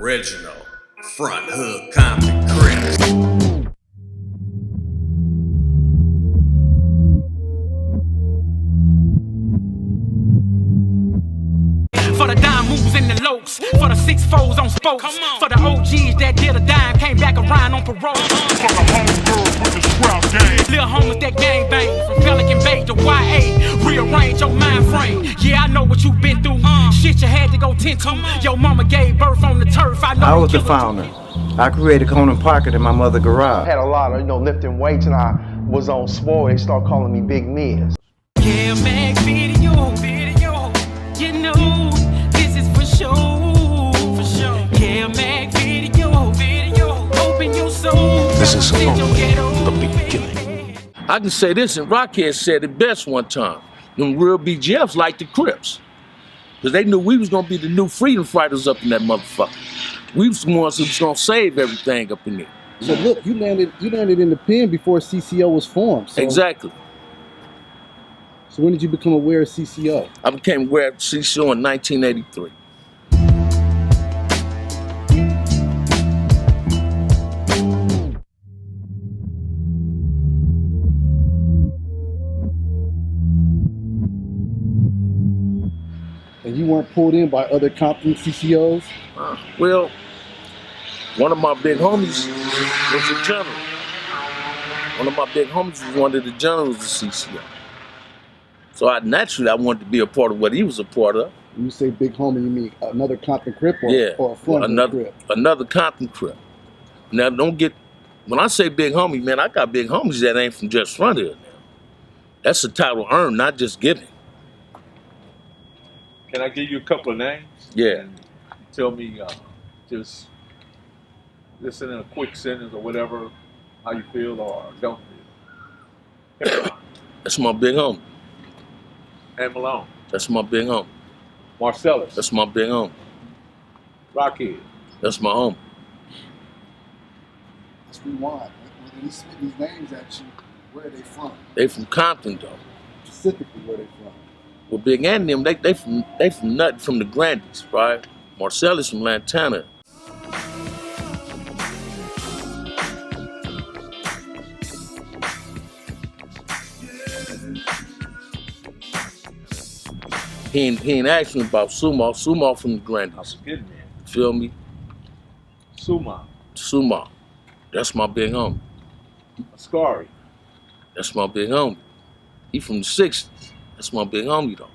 Original front hood Compton Crips. For the dime moves in the lokes, for the 6-4s on spokes, for the OGs that did a dime, came back around on parole. For the homegirls with the scrap game. Little homies that gang bang, from Pelican Bay to YA, rearrange your mind frame. Yeah, I know what you've been through. Shit you had to go tend to. Your mama gave birth on the turf. I was the founder. I created Conan Pocket in my mother's garage. I had a lot of, lifting weights, and I was on swole. They start calling me Big Miz. Kev Mac video, you know this is for sure. Kev Mac video, open your soul. This is only the beginning. I can say this, and Rockhead said it best one time. Them real BGFs like the Crips. Because they knew we was going to be the new freedom fighters up in that motherfucker. We was the ones who was going to save everything up in there. So look, you landed in the pen before CCO was formed. So. Exactly. So when did you become aware of CCO? I became aware of CCO in 1983. And you weren't pulled in by other Compton CCOs? Well, one of my big homies was a general. One of my big homies was one of the generals of CCO. So I wanted to be a part of what he was a part of. When you say big homie, you mean another Compton Crip or a front Crip? Another Compton Crip. Now when I say big homie, man, I got big homies that ain't from just front here now. That's a title earned, not just given. Can I give you a couple of names? Yeah. And tell me, just listen in a quick sentence or whatever, how you feel or don't feel. That's my big homie. And Malone. That's my big homie. Marcellus. That's my big homie. Rockhead. That's my homie. Let's rewind. When he spit these names at you, where are they from? They from Compton, though. Specifically, where they from? Well, Big and them, they from nothing from the Grandies, right? Marcellus from Lantana. He ain't asked me about Sumo. Sumo from the Grandies. That's a good man. Feel me? Sumo. That's my big homie. Ascari. That's my big homie. He from the 60s. That's my big homie, though.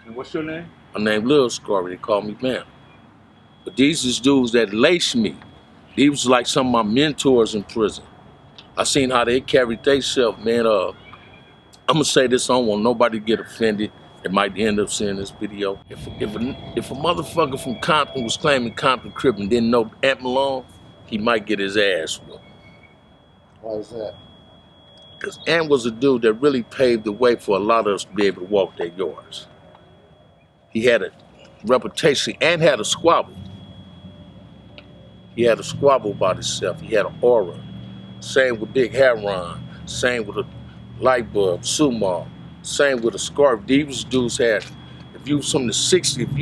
And what's your name? My name Lil Scarry. They call me Bam. But these is dudes that laced me. These was like some of my mentors in prison. I seen how they carried themselves, man. I'm gonna say this, I don't want nobody to get offended. They might end up seeing this video. If a motherfucker from Compton was claiming Compton Crip and didn't know Aunt Malone, he might get his ass whooped. Why is that? Because Ant was a dude that really paved the way for a lot of us to be able to walk their yards. He had a reputation and had a squabble. He had a squabble about himself. He had an aura. Same with Big Heron. Same with a light bulb, Sumo. Same with a scarf. These dudes had, if you was from the 60s, if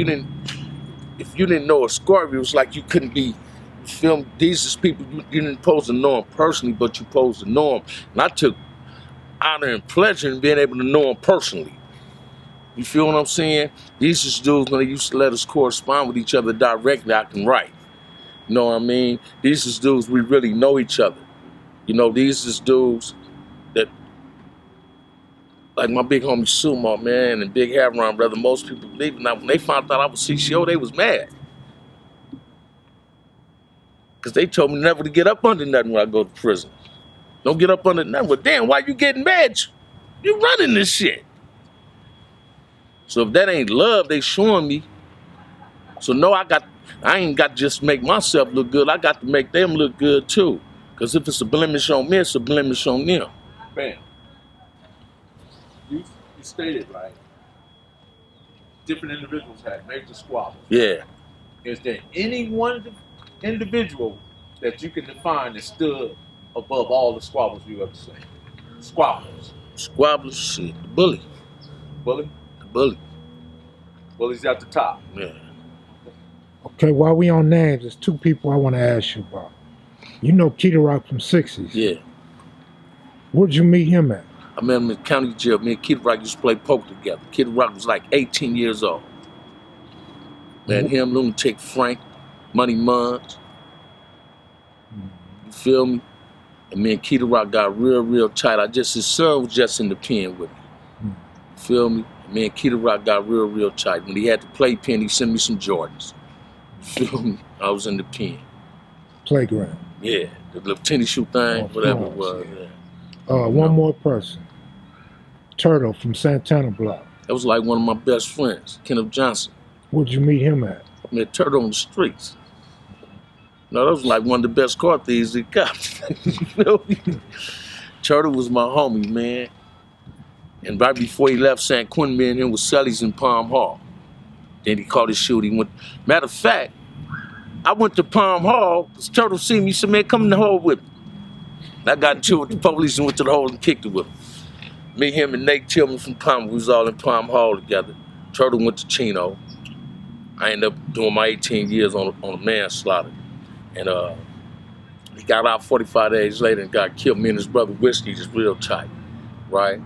you didn't know a scarf, it was like you couldn't be filmed. These is people you didn't supposed to know them personally, but you supposed to know them. And I took honor and pleasure in being able to know them personally. You feel what I'm saying? These is dudes when they used to let us correspond with each other directly, I can write. You know what I mean? These is dudes we really know each other. You know, these is dudes that, like my big homie Sumo, man, and Big Heron, brother, most people believe it. Now, when they found out I was CCO, they was mad. Because they told me never to get up under nothing when I go to prison. Don't get up under nothing. Well, damn, why you getting mad? You running this shit. So if that ain't love, they showing me. So no, I ain't got to just make myself look good. I got to make them look good too. Because if it's a blemish on me, it's a blemish on them. Bam. You stated, right? Different individuals had major squabbles. Yeah. Is there any one individual that you can define that stood above all the squabbles you ever seen? Squabbles. Squabbles, shit. The bully. Bully? The bully. Bully's at the top. Yeah. Okay, while we on names, there's two people I want to ask you about. You know Keita Rock from 60s. Yeah. Where'd you meet him at? I met him in county jail. Me and Kid Rock used to play poker together. Kid Rock was like 18 years old. Man, him, Lunatic Frank, Money Munch. You feel me? And me and Keita Rock got real tight. His son was just in the pen with me. You feel me? And me and Keita Rock got real tight. When he had the playpen, he sent me some Jordans. You feel me? I was in the pen. Playground. Yeah, the little tennis shoe thing, whatever it was. Yeah. One more person. Turtle from Santana Block. That was like one of my best friends, Kenneth Johnson. Where'd you meet him at? I met Turtle on the streets. No, that was like one of the best car thieves he got. You feel me? Turtle was my homie, man. And right before he left San Quentin, me and him was Sully's in Palm Hall. Then he called his shoot. Matter of fact, I went to Palm Hall, because Turtle see me, he said, man, come in the hole with me. And I got into it with the police and went to the hole and kicked it with him. Me, him, and Nate Tillman from Palm, we was all in Palm Hall together. Turtle went to Chino. I ended up doing my 18 years on a manslaughter. And he got out 45 days later and got killed. Me and his brother Whiskey just real tight, right?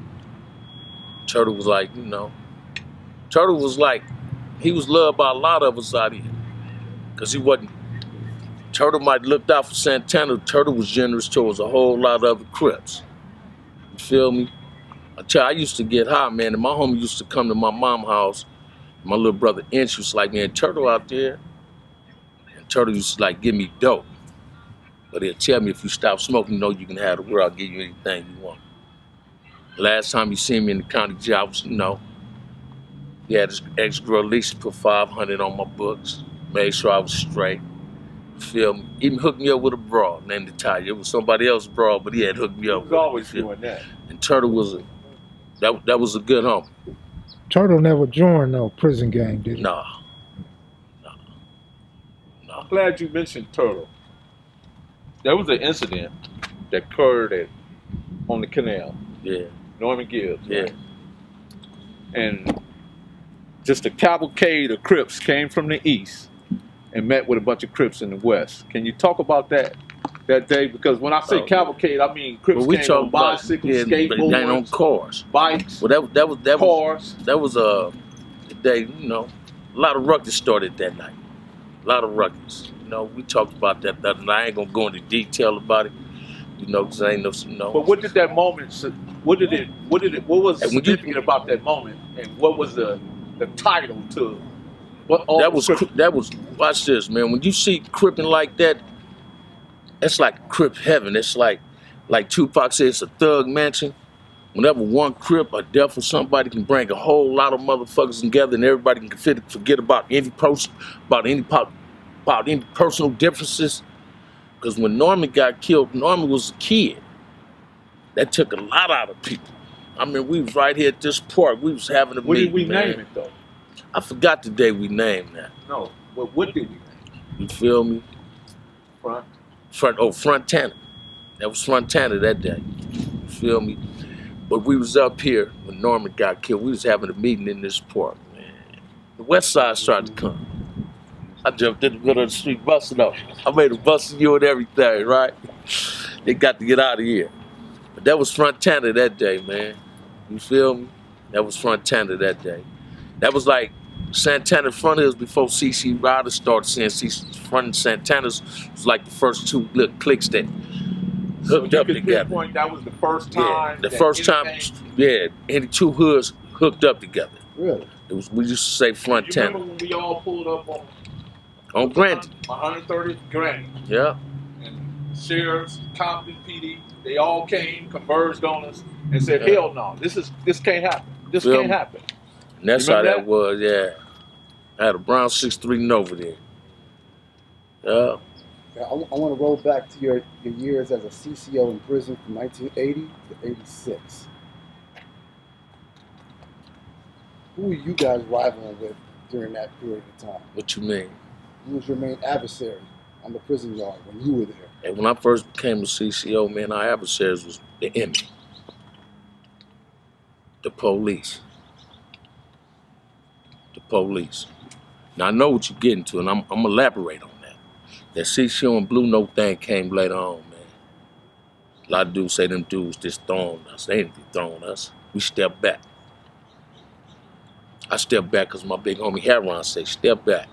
Turtle was like, you know, Turtle was like, he was loved by a lot of us out here. Because he wasn't, Turtle might have looked out for Santana. Turtle was generous towards a whole lot of other Crips. You feel me? I used to get high, man, and my homie used to come to my mom's house. My little brother Inch was like, man, Turtle out there. And Turtle used to like give me dope. But he'll tell me, if you stop smoking, you know you can have the world, I'll give you anything you want. Last time he seen me in the county jail, I was, you know, he had his ex-girl Lisa put 500 on my books, made sure I was straight. You feel me? Even hooked me up with a broad named Natalia. It was somebody else's broad, but he had hooked me up. He was always doing that. And Turtle was that was a good homie. Turtle never joined no prison gang, did he? No. I'm glad you mentioned Turtle. There was an incident that occurred on the canal. Yeah. Norman Gibbs. Yeah. Right? And just a cavalcade of Crips came from the east and met with a bunch of Crips in the west. Can you talk about that day? Because when I say cavalcade, I mean Crips came on bicycles, skateboards, they on cars, bikes, well, that cars. That was a day, you know, a lot of ruckus started that night. A lot of ruckus. You know, we talked about that night. I ain't gonna go into detail about it, you know, because I ain't no, you know. But what did that moment? What was significant about that moment? And what was the title to what? That was. Watch this, man. When you see Crippin' like that, it's like Crip heaven. It's like Tupac said, it's a thug mansion. Whenever one Crip or death or somebody can bring a whole lot of motherfuckers together, and everybody can forget about any personal differences. Because when Norman got killed, Norman was a kid. That took a lot out of people. I mean, we was right here at this park. We was having a meeting. What did we name it, though? I forgot the day we named that. No, but what did we name it? You feel me? Frontana. That was Frontana that day. You feel me? But we was up here when Norman got killed. We was having a meeting in this park, man. The west side started to come. I jumped in the middle of the street, busting up. I made a bust of you and everything, right? They got to get out of here. But that was Frontana that day, man. You feel me? That was Frontana that day. That was like Santana Front Hills before CC Riders started saying CC Front and Santana's was like the first two little cliques that hooked up together. Pinpoint that was the first time. Yeah, the first time. Yeah, any two hoods hooked up together. Really? It was. We used to say Frontana. You remember when we all pulled up on Grandy? 130th Grandy. Yeah. And sheriffs, Compton PD, they all came, converged on us, and said, "Hell no, this can't happen. This can't happen." And that's how that was. Yeah. I had a brown 6.3 Nova there. Yeah. I want to roll back to your years as a CCO in prison from 1980 to 86. Who were you guys rivaling with during that period of time? What you mean? Who was your main adversary on the prison yard when you were there? And when I first became a CCO, man, our adversaries was the enemy, the police. Now, I know what you're getting to, and I'm going to elaborate on that. That CCO and Blue Note thing came later on, man. A lot of dudes say them dudes just throwing us. They ain't throwing us. We stepped back. I stepped back because my big homie Heron said, step back.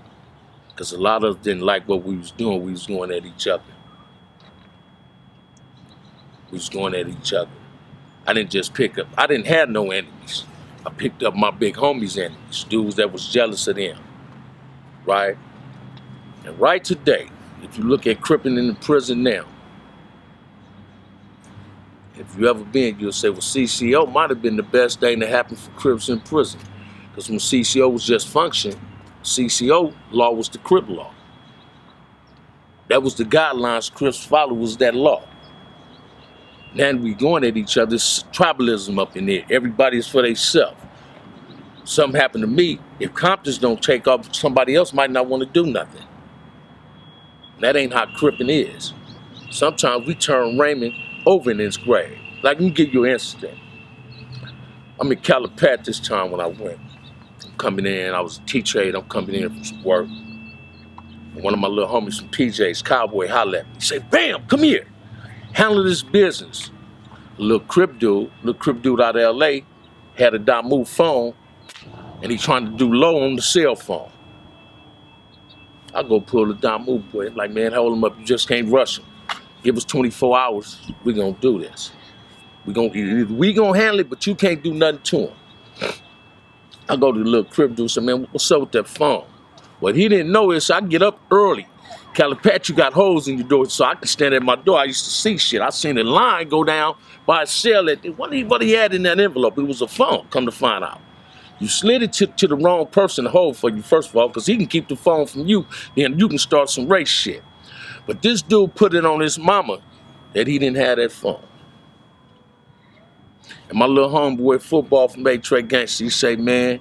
Because a lot of us didn't like what we was doing. We was going at each other. We was going at each other. I didn't just pick up. I didn't have no enemies. I picked up my big homies' enemies, dudes that was jealous of them, right? And right today, if you look at Crippin' in the prison now, if you ever been, you'll say, well, CCO might have been the best thing that happened for Crips in prison. Because when CCO was just functioning, CCO law was the Crip law. That was the guidelines Crips followed, was that law. Now we going at each other, it's tribalism up in there. Everybody's for themselves. Something happened to me, if Comptons don't take off, somebody else might not want to do nothing. That ain't how Crippin' is. Sometimes we turn Raymond over in his grave. Like, let me give you an incident. I'm in Calipat this time when I went. I'm coming in, I was a teacher aide, I'm coming in from some work. And one of my little homies from PJ's, Cowboy, holler at me. He said, bam, come here. Handle this business. A little Crip dude out of LA had a Damu phone and he trying to do low on the cell phone. I go pull the Damu boy. Like, man, hold him up. You just can't rush him. Give us 24 hours. We gonna do this. We gonna handle it, but you can't do nothing to him. I go to the little Crip dude and say, man, what's up with that phone? What he didn't know is I get up early. Calipat, you got holes in your door, so I can stand at my door. I used to see shit. I seen a line go down by a cell. What he had in that envelope? It was a phone, come to find out. You slid it to the wrong person to hold for you, first of all, because he can keep the phone from you, then you can start some race shit. But this dude put it on his mama that he didn't have that phone. And my little homeboy football from A-Trade Gangster, he say, man,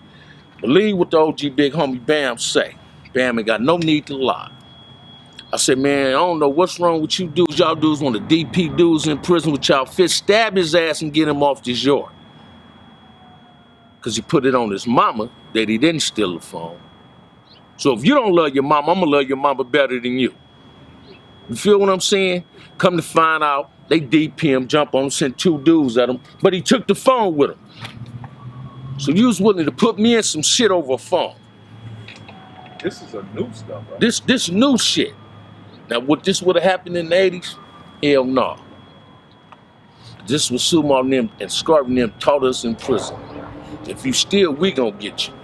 believe what the OG big homie Bam say. Bam ain't got no need to lie. I said, man, I don't know what's wrong with you dudes. Y'all dudes want the DP dudes in prison with y'all fist, stab his ass and get him off this yard. Because he put it on his mama that he didn't steal the phone. So if you don't love your mama, I'm going to love your mama better than you. You feel what I'm saying? Come to find out, they DP him, jump on him, sent 2 dudes at him, but he took the phone with him. So you was willing to put me in some shit over a phone. This is a new stuff, right? This new shit. Now, would this would have happened in the 80s? Hell no. This was Sumo and them and Scarp and them taught us in prison. If you steal, we gonna get you.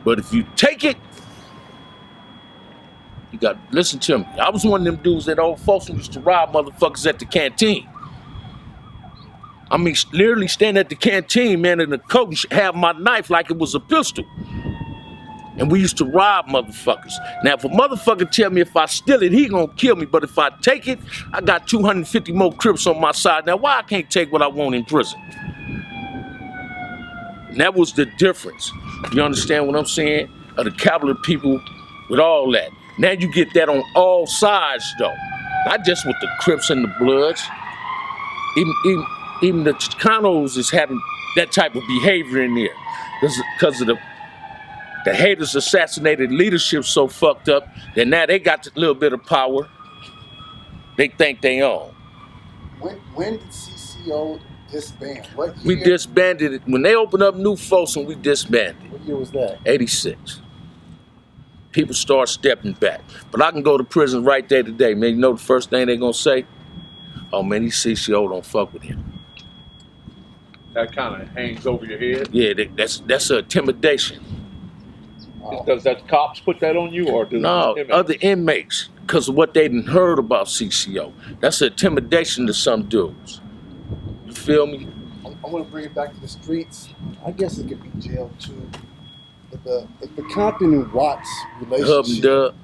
But if you take it, you got to listen to me. I was one of them dudes that old folks used to rob motherfuckers at the canteen. I mean, literally stand at the canteen, man, and the coach have my knife like it was a pistol. And we used to rob motherfuckers. Now, if a motherfucker tell me if I steal it, he gonna kill me. But if I take it, I got 250 more Crips on my side. Now, why I can't take what I want in prison? And that was the difference. You understand what I'm saying? Of the caliber of people with all that. Now you get that on all sides, though. Not just with the Crips and the Bloods. Even the Chicanos is having that type of behavior in there. Because of the haters assassinated leadership so fucked up that now they got a little bit of power they think they own. When did CCO disband? What year? We disbanded it. When they opened up New Folsom, we disbanded. What year was that? 86. People start stepping back. But I can go to prison right there today, man. You know the first thing they're gonna say? Oh man, these CCO don't fuck with him. That kind of hangs over your head? Yeah, that's a intimidation. Does that cops put that on you, or does no, other inmates, because of what they done heard about CCO. That's an intimidation to some dudes. You feel me? I want to bring it back to the streets. I guess it could be jail too. But the Compton and Watts relationship. Hub and Dub.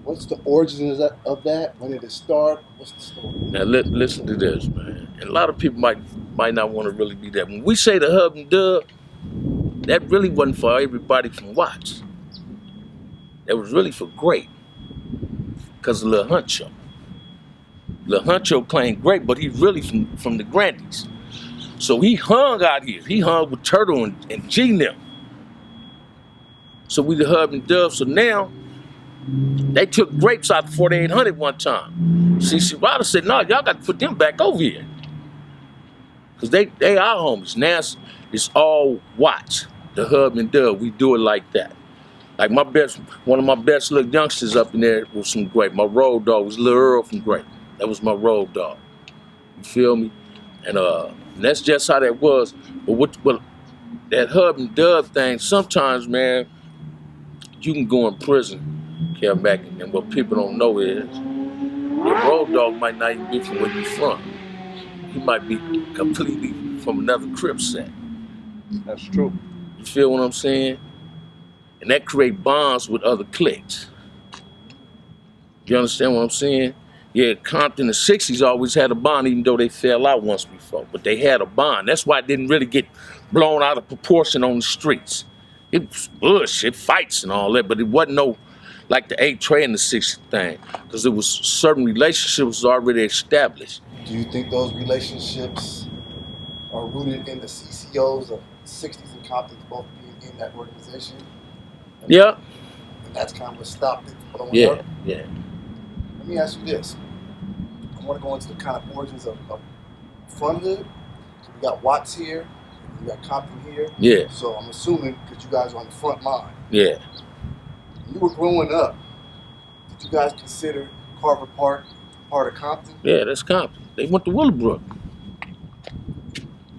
What's the origins of that? When did it start? What's the story? Now listen to this, man. And a lot of people might not want to really be that. When we say the Hub and Dub, that really wasn't for everybody from Watts. That was really for Great, because of Lil Huncho. Lil Huncho claimed Great, but he's really from the Grandies. So he hung out here. He hung with Turtle and G them. So we the hub and dub. So now they took grapes out of 4800 one time. CC Ryder said, no, y'all got to put them back over here. Because they our homies. Now it's all watch. The hub and dub, we do it like that. Like one of my best little youngsters up in there was from Grape. My road dog was Lil Earl from Grape. That was my road dog. You feel me? And that's just how that was. But that hub and dub thing, sometimes, man, you can go in prison, Kev Mac, and what people don't know is your road dog might not even be from where you from. He might be completely from another Crip set. That's true. You feel what I'm saying? And that create bonds with other cliques. You understand what I'm saying? Yeah, Compton in the 60s always had a bond, even though they fell out once before. But they had a bond. That's why it didn't really get blown out of proportion on the streets. It was bullshit, fights and all that, but it wasn't no, like the 8 Trey in the 60s thing, because there was certain relationships already established. Do you think those relationships are rooted in the CCOs of the 60s and Compton both being in that organization? Yeah. And that's kind of what stopped it from blowing Yeah, up? yeah. Let me ask you this. I want to go into the kind of origins of Front Hood. So we got Watts here, we got Compton here. Yeah. So I'm assuming because you guys are on the front line. Yeah. When you were growing up, did you guys consider Carver Park part of Compton? Yeah, that's Compton. They went to Willowbrook.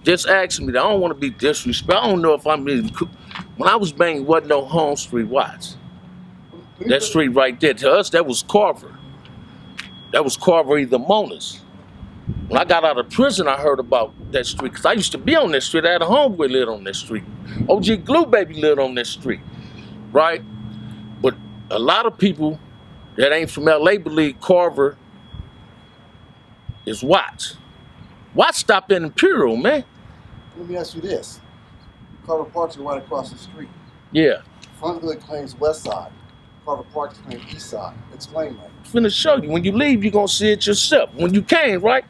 Just asking me that. I don't want to be disrespectful. I don't know if I'm really cool. When I was banging, wasn't no Home Street Watts. That street right there, to us, that was Carver. That was Carver either Mona's. When I got out of prison, I heard about that street, because I used to be on that street. I had a homeboy lived on that street. OG Glue Baby lived on that street, right? But a lot of people that ain't from LA believe Carver is Watts. Watts stopped at Imperial, man. Let me ask you this. Carver Park's right across the street. Yeah. Front Hood claims West Side. Carver Park claims East Side. Explain that. I'm finna show you. When you leave, you're gonna see it yourself. When you came, right?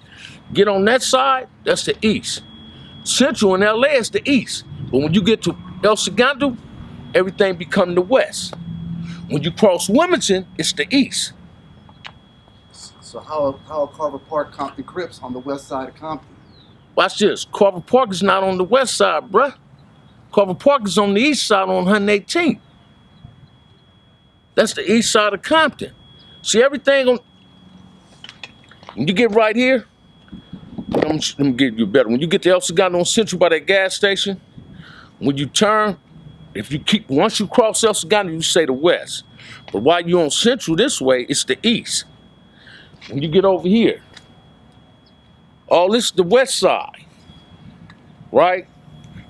Get on that side, that's the east. Central in LA is the east. But when you get to El Segundo, everything become the west. When you cross Wilmington, it's the east. So how are Carver Park Compton Crips on the west side of Compton? Watch this. Carver Park is not on the west side, bruh. Carver Park is on the east side on 118th. That's the east side of Compton. See everything on. When you get right here, let me give you better. When you get to El Segundo on Central by that gas station, when you turn, once you cross El Segundo, you say the west. But while you're on Central this way, it's the east. When you get over here, all this is the west side, right?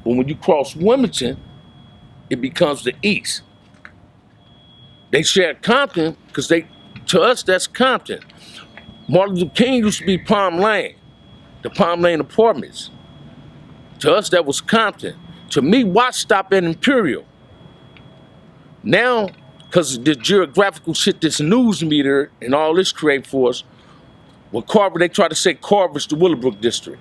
But when you cross Wilmington, it becomes the east. They share Compton because to us, that's Compton. Martin Luther King used to be Palm Lane, the Palm Lane Apartments. To us, that was Compton. To me, Watts stopped at Imperial. Now, because of the geographical shit, this news meter and all this create for us, well, Carver, they try to say Carver's the Willowbrook district.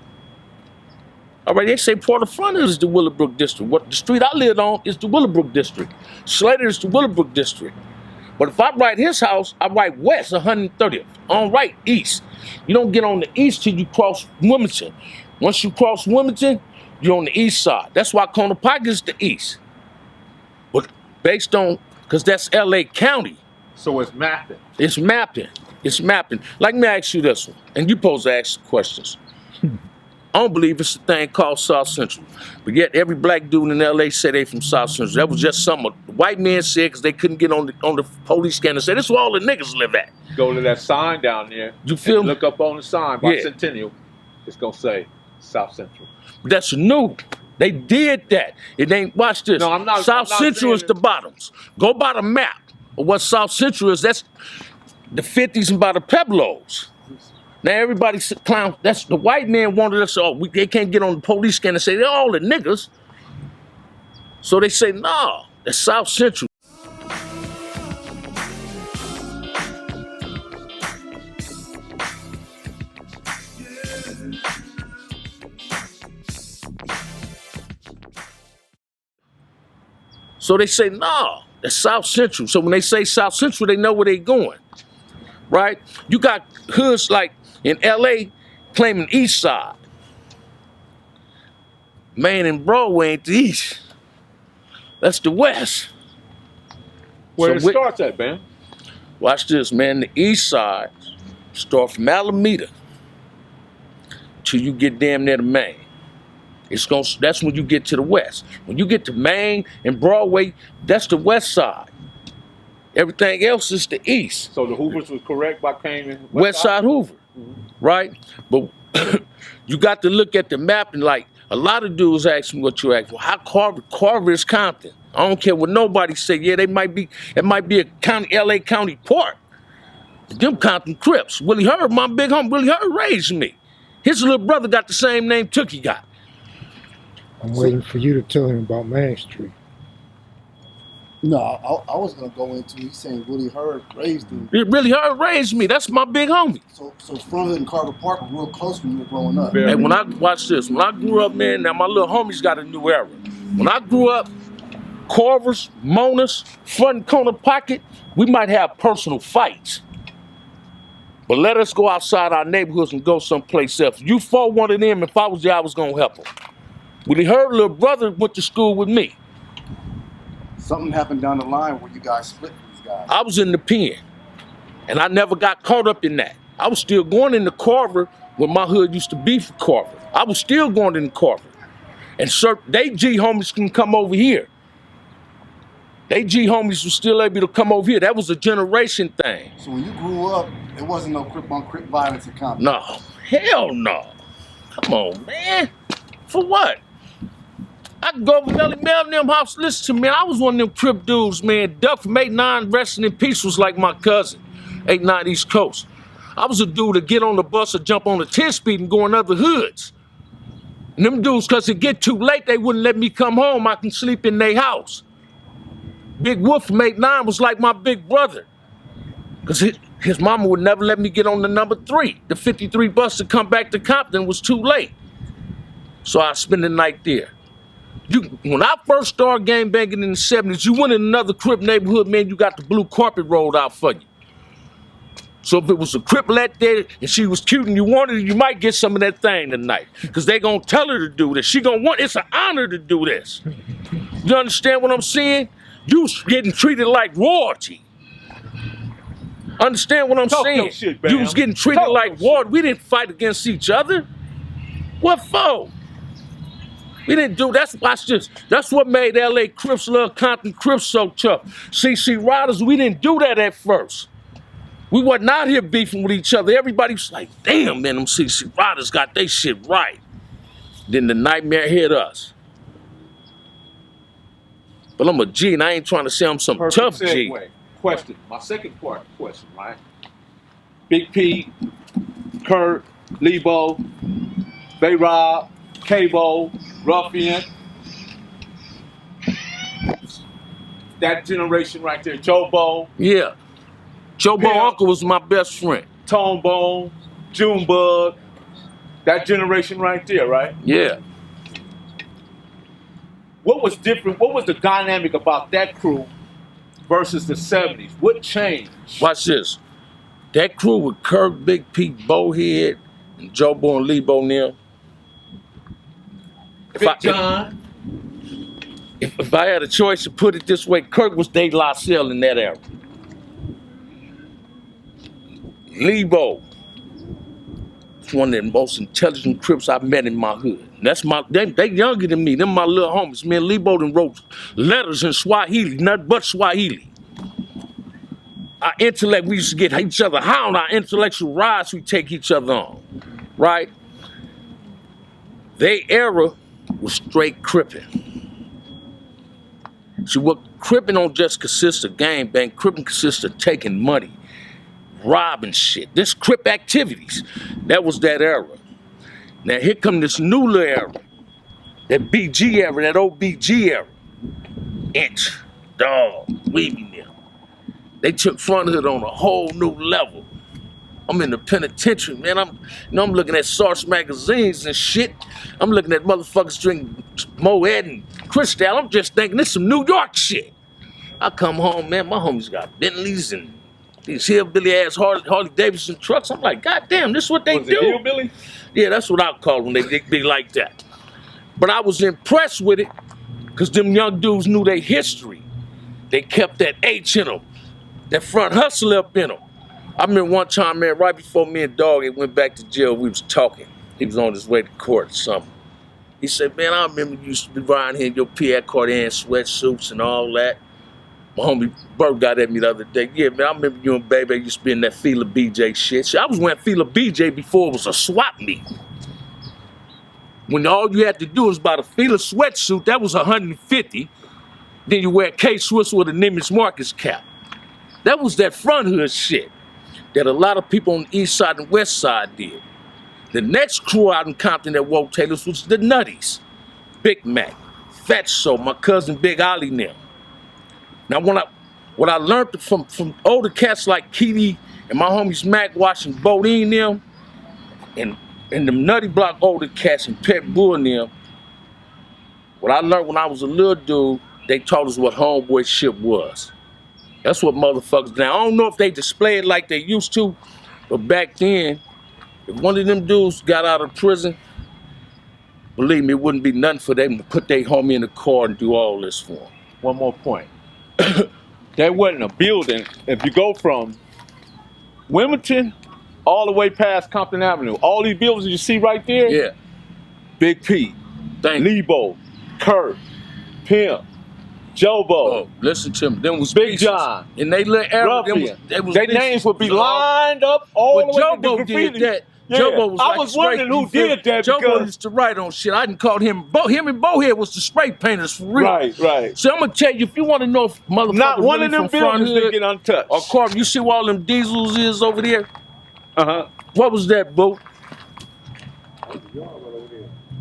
All right, they say part of Front Hood is the Willowbrook district. What the street I lived on is the Willowbrook district. Slater is the Willowbrook district. But if I write his house, I write west 130th. On right east. You don't get on the east till you cross Wilmington. Once you cross Wilmington, you're on the east side. That's why Conapauga is the east. But based on, because that's LA County. So it's mapping. It's mapping. It's mapping. Like, let me ask you this one, and you're supposed to ask questions. I don't believe it's a thing called South Central. But yet every black dude in LA say they from South Central. That was just something the white men said because they couldn't get on the police scanner and say, this is where all the niggas live at. Go to that sign down there. You feel me? Look up on the sign by Yeah. Centennial. It's going to say South Central. That's new. They did that. It ain't, watch this. No, I'm not. South I'm not Central is saying the bottoms. Go by the map of what South Central is. That's the 50s and by the Pueblos. Now everybody clown. That's the white man wanted us. They can't get on the police scan and say they're all the niggas. So they say, nah, that's South Central. So they say, nah, That's South Central. So when they say South Central, they know where they going, right? You got hoods like in LA claiming East Side. Main and Broadway ain't the East. That's the West. Where So it starts at, man. Watch this, man. The East Side start from Alameda till you get damn near the Main. That's when you get to the West. When you get to Main and Broadway, that's the West Side. Everything else is the East. So the Hoovers was correct by claiming West Side Hoover, right? But you got to look at the map and like a lot of dudes ask me what you ask. Well, how Carver is Compton? I don't care what nobody say. Yeah, it might be a county, LA County Park. But them Compton Crips. Willie Hurd, my big homie, Willie Hurd raised me. His little brother got the same name Tookie got. I'm waiting for you to tell him about Main Street. No, I was gonna go into. He's saying Willie Hurd raised him. Willie Hurd raised me. That's my big homie. So Front Hood and Carver Park were real close when you were growing up. And when I watch this, when I grew up, man, now my little homies got a new era. When I grew up, Carvers, Monas, front and corner pocket, we might have personal fights. But let us go outside our neighborhoods and go someplace else. You fought one of them, if I was there, I was gonna help him. Willie Hurd, little brother, went to school with me. Something happened down the line where you guys split these guys. I was in the pen, and I never got caught up in that. I was still going into Carver when my hood used to be for Carver. I was still going into Carver. And they G homies can come over here. They G homies were still able to come over here. That was a generation thing. So when you grew up, there wasn't no Crip on Crip violence in Compton? No, hell no. Come on, man. For what? I could go over Melle Mel in them house. Listen to me, I was one of them Crip dudes, man. Duck from 8-9, resting in peace was like my cousin. 8-9 East Coast. I was a dude to get on the bus or jump on the 10-speed and go in other hoods. And them dudes, cause it get too late, they wouldn't let me come home. I can sleep in their house. Big Wolf from 8-9 was like my big brother. Cause his mama would never let me get on the number 3. The 53 bus to come back to Compton was too late. So I spend the night there. When I first started gang banging in the 70s, you went in another Crip neighborhood, man, you got the blue carpet rolled out for you. So if it was a Criplet there and she was cute and you wanted it, you might get some of that thing tonight. Because they gonna tell her to do this. She gonna want, it's an honor to do this. You understand what I'm saying? You was getting treated like royalty. Understand what I'm saying? Shit, you was getting treated like royalty. We didn't fight against each other. What for? We didn't do, that's what made LA Crips love Compton Crips so tough. CC Riders, we didn't do that at first. We wasn't out here beefing with each other. Everybody was like, damn, man, them CC Riders got they shit right. Then the nightmare hit us. But I'm a G, and I ain't trying to say I'm some tough G. Question, my second part of the question, right? Big P, Kurt, Lebo, Bay-Rob, K.M.V, Ruffian. That generation right there, Jobo. Yeah. Jobo uncle was my best friend. Tone Bone, Junebug. That generation right there, right? Yeah. What was different? What was the dynamic about that crew versus the 70s? What changed? Watch this. That crew with Kirk, Big Pete, Bowhead, and Jobo and Lebo and them. If I had a choice to put it this way, Kirk was De La Salle in that era. Lebo was one of the most intelligent Crips I met in my hood. And that's they younger than me. Them my little homies. Me and Lebo done wrote letters in Swahili, nothing but Swahili. Our intellect, we used to get each other high on our intellectual rides we take each other on, right? Their era was straight crippin'. See, what crippin' don't just consist of gang bang, crippin' consists of taking money, robbing shit. This Crip activities, that was that era. Now here come this new little era, that BG era, that old BG era. Inch, Dog, Weavy now. They took Front Hood on a whole new level. I'm in the penitentiary, man. I'm looking at Sarge magazines and shit. I'm looking at motherfuckers drinking Moet and Cristal. I'm just thinking this some New York shit. I come home, man, my homies got Bentleys and these hillbilly ass Harley Davidson trucks. I'm like, God damn, this is what they Was do. it hillbilly? Yeah, that's what I call them. They be like that. But I was impressed with it because them young dudes knew their history. They kept that H in them, that front hustle up in them. I remember one time, man, right before me and Dog had went back to jail, we was talking. He was on his way to court or something. He said, man, I remember you used to be riding here in your Pierre Cardin sweatsuits and all that. My homie Bert got at me the other day. Yeah, man, I remember you and Baby used to be in that Fila BJ shit. See, I was wearing Fila BJ before it was a swap meet. When all you had to do was buy a Fila sweatsuit, that was $150. Then you wear K-Swiss with a Nimitz Marcus cap. That was that front hood shit that a lot of people on the east side and west side did. The next crew out in Compton that wore Taylors was the Nutties. Big Mac, Fatso, my cousin Big Ollie and them. Now what I learned from older cats like Keely and my homies Mac watching Bodine them and them Nutty Block older cats and Pet Bull and them, what I learned when I was a little dude, they taught us what homeboyship was. That's what motherfuckers now. I don't know if they display it like they used to, but back then, if one of them dudes got out of prison, believe me, it wouldn't be nothing for them to put their homie in the car and do all this for them. One more point. There wasn't a building. If you go from Wilmington all the way past Compton Avenue, all these buildings you see right there, Yeah. Big P, Lebo, Kurt, Pimp, Jobo, Oh, listen to me. Them was Big pieces. John, In they little era, Ruffian. they was Their pieces. names would be So, lined up all When the way to Jobo the did graffiti. that, Yeah. Jobo was I like was spray, wondering who you feel did me? that Jobo because used to write on shit. I didn't call him, him and Bohead was the spray painters for real. Right. So I'm gonna tell you, if you want to know if motherfuckers Not one really of them from front buildings hood didn't get untouched. or Corbin, you see where all them diesels is over there? Uh-huh. What was that, boo?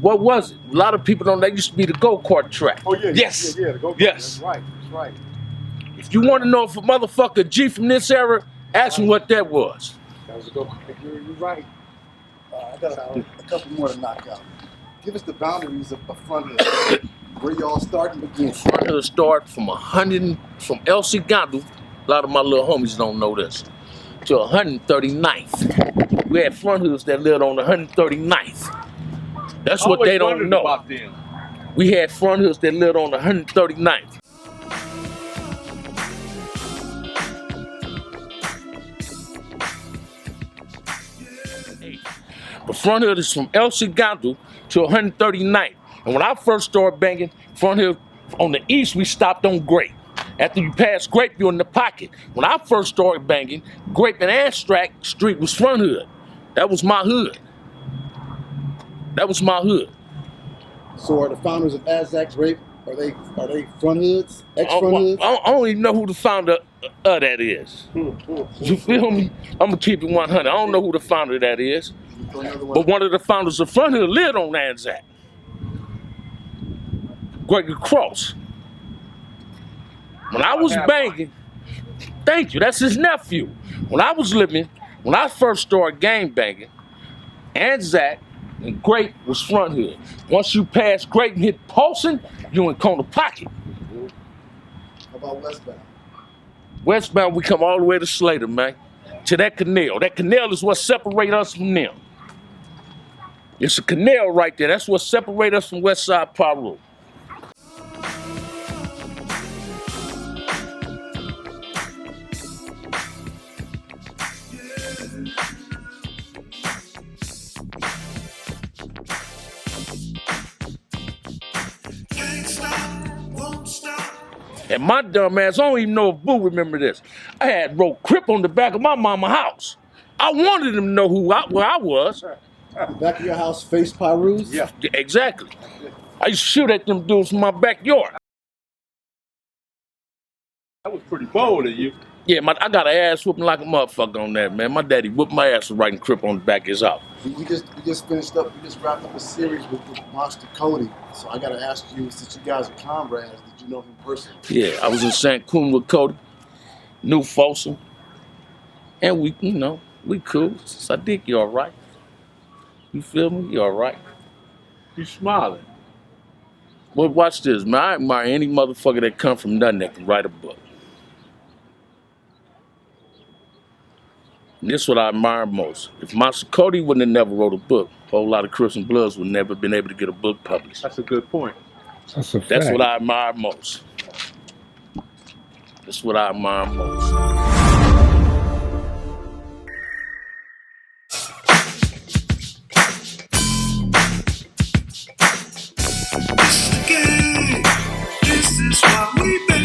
What was it? A lot of people don't. That used to be the go-kart track. Oh yeah. Yes. Yeah. The go-kart. Yes. That's right. That's right. If you want to know if a motherfucker G from this era, ask me what that was. That was a go-kart. You're right. I got a couple more to knock out. Give us the boundaries of front hood. Where y'all start and begin. Front hood start from from LC Gondu. A lot of my little homies don't know this. To 139th. We had front hoods that lived on the 139th. That's what they don't know. About them. We had front hoods that lived on the 139th. The front hood is from LC Gondu to 139th. And when I first started banging, front hood on the east, we stopped on Grape. After you pass Grape, you're in the pocket. When I first started banging, Grape and Abstract Street was front hood. That was my hood. That was my hood. So are the founders of Azak Grape, are they front hoods? Ex-front hoods? I don't even know who the founder of that is. You feel me? I'm gonna keep it 100. I don't know who the founder of that is. But one of the founders of Front Hood lived on Anzac. Gregory Cross. When I was banging, thank you, that's his nephew. When I first started gang banging, Anzac and Great was Front Hood. Once you pass Great and hit Paulson, you in Corner Pocket. How about westbound? Westbound, we come all the way to Slater, man. To that canal. That canal is what separates us from them. It's a canal right there. That's what separates us from West Side Paru. And my dumb ass, I don't even know if Boo remember this. I had wrote Crip on the back of my mama's house. I wanted him to know where I was. The back of your house face Pirus? Yeah, exactly. I used to shoot at them dudes from my backyard. That was pretty bold of you. Yeah, I got an ass whooping like a motherfucker on that, man. My daddy whooped my ass for writing Crip on the back of his house. We just finished up, we just wrapped up a series with Monster Cody. So I gotta ask you, since you guys are comrades, did you know him personally? Yeah, I was in St. Coon with Cody, New Folsom, and we cool. Sadiq, you all right? You feel me? You all right? You smiling. Well, watch this, man. I admire any motherfucker that come from nothing that can write a book. And this is what I admire most. If Monster Cody wouldn't have never wrote a book, a whole lot of Crips and Bloods would never been able to get a book published. That's a good point. That's a fact. That's what I admire most. That's what I admire most. This is why we been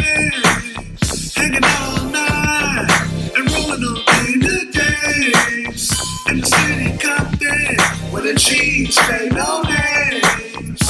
hanging out all night and rolling up in the days in the city Compton where the cheese pay no names.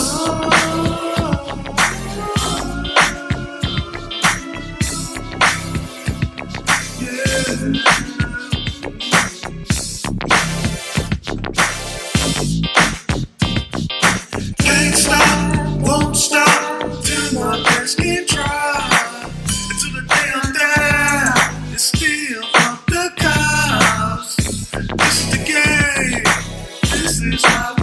Can't stop, won't stop till my best get dry. Until the day I'm down, it's still fuck the cops. This is the game. This is how